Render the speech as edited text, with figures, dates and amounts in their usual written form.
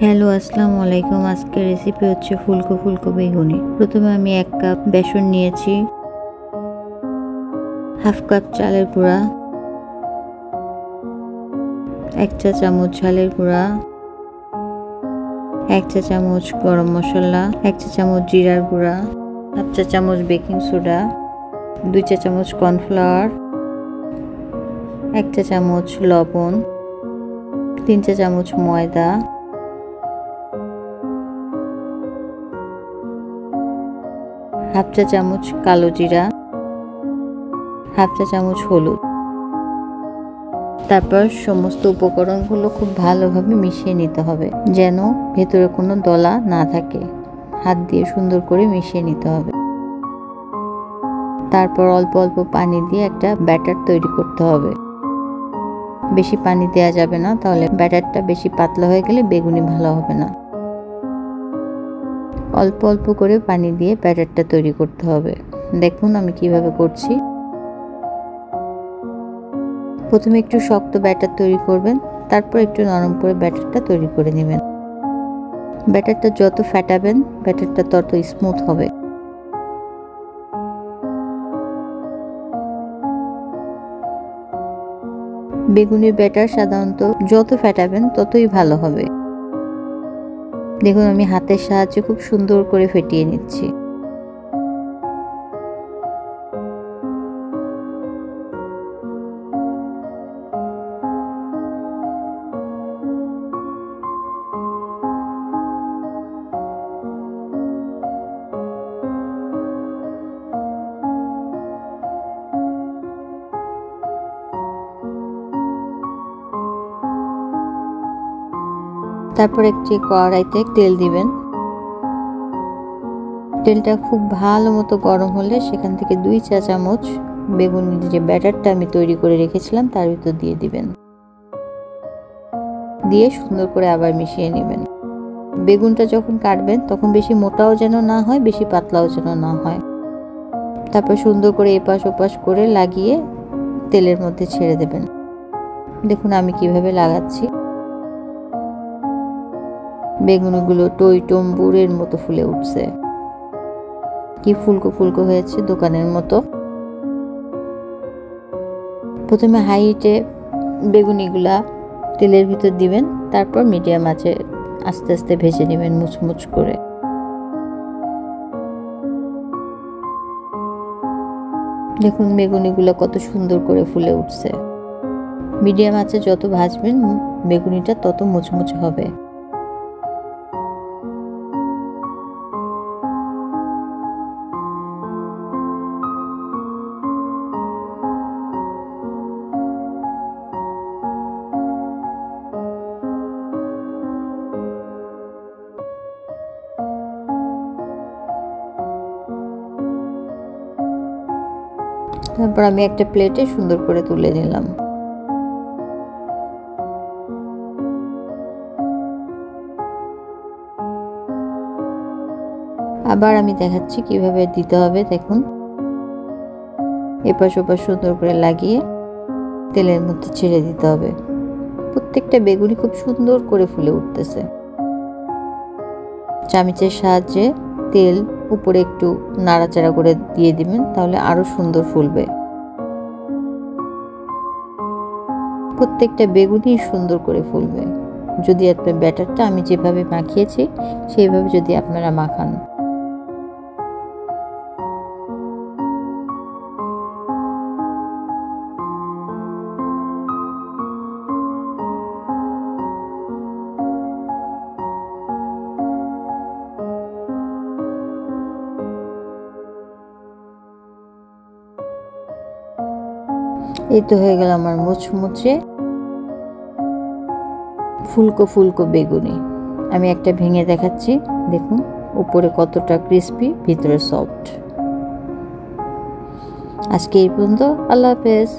Hello আসসালামু আলাইকুম। আজকের রেসিপি হচ্ছে ফুলকো ফুলকো বেগুনি। প্রথমে আমি 1 কাপ বেসন নিয়েছি, হাফ কাপ চালের গুঁড়া, 1 চা চামচ ঝালের গুঁড়া, 1 চা চামচ গরম মশলা, 1 চা চামচ জিরার গুঁড়া, হাফ চা চামচ বেকিং সোডা, 2 চা চামচ কর্নফ্লাওয়ার, 1 চা চামচ লবণ, 3 চা চামচ ময়দা, হাফ চা চামচ কালো জিরা, হাফ চা চামচ হলুদ। তারপর সমস্ত উপকরণগুলো খুব ভালোভাবে মিশিয়ে নিতে হবে, যেন ভেতরে কোনো দলা না থাকে। হাত দিয়ে সুন্দর করে মিশিয়ে নিতে হবে। তারপর অল্প অল্প পানি দিয়ে একটা ব্যাটার তৈরি করতে হবে। বেশি পানি দেওয়া যাবে না, তাহলে ব্যাটারটা বেশি পাতলা হয়ে গেলে বেগুনি ভালো হবে না। অল্প অল্প করে পানি দিয়ে ব্যাটারটা তৈরি করতে হবে। দেখুন আমি কিভাবে করছি। প্রথমে একটু শক্ত ব্যাটার তৈরি করবেন, তারপর একটু নরম করে ব্যাটারটা তৈরি করে নেবেন। ব্যাটারটা যত ফ্যাটাবেন ব্যাটারটা তত স্মুথ হবে। বেগুনির ব্যাটার সাধারণত যত ফ্যাটাবেন ততই ভালো হবে। দেখুন আমি হাতের সাহায্যে খুব সুন্দর করে ফেটিয়ে নিচ্ছি। তারপর একটি কড়াইতে তেল দিবেন। তেলটা খুব ভালো মতো গরম হলে সেখান থেকে 2 চা চামচ বেগুনির যে ব্যাটারটা আমি তৈরি করে রেখেছিলাম তার ভিতর দিয়ে দিবেন। দিয়ে সুন্দর করে আবার মিশিয়ে নেবেন। বেগুনটা যখন কাটবেন তখন বেশি মোটাও যেন না হয়, বেশি পাতলাও যেন না হয়। তারপর সুন্দর করে এপাশ ওপাশ করে লাগিয়ে তেলের মধ্যে ছেড়ে দেবেন। দেখুন আমি কিভাবে লাগাচ্ছি। বেগুনগুলো টইটম্বুরের মতো ফুলে উঠছে। কি ফুলকো ফুলকো হয়েছে, দোকানের মতো। প্রথমে হাই হিটে বেগুনিগুলা তেলের ভিতর দিবেন, তারপর মিডিয়াম আঁচে আস্তে আস্তে ভেজে নেবেন মুচমুচ করে। দেখুন বেগুনিগুলো কত সুন্দর করে ফুলে উঠছে। মিডিয়াম আঁচে যত ভাজবেন বেগুনিটা তত মুচমুচে হবে। তারপর আমি একটা প্লেটে সুন্দর করে তুলে নিলাম। আবার আমি দেখাচ্ছি কিভাবে দিতে হবে। দেখুন এপাশ ওপাশ সুন্দর করে লাগিয়ে তেলের মধ্যে ছেড়ে দিতে হবে। প্রত্যেকটা বেগুনি খুব সুন্দর করে ফুলে উঠতেছে। চামচের সাহায্যে তেল উপরে একটু নাড়াচাড়া করে দিয়ে দিবেন, তাহলে আরো সুন্দর ফুলবে। প্রত্যেকটা বেগুনি সুন্দর করে ফুলবে যদি আপনার ব্যাটারটা আমি যেভাবে মাখিয়েছি সেইভাবে যদি আপনারা মাখান। এই তো হয়ে গেল আমার মুচমুচে ফুলকো ফুলকো বেগুনি। আমি একটা ভেঙে দেখাচ্ছি। দেখুন উপরে কতটা ক্রিস্পি, ভিতরে সফট। আজকে এই পর্যন্ত। আল্লাহ হাফেজ।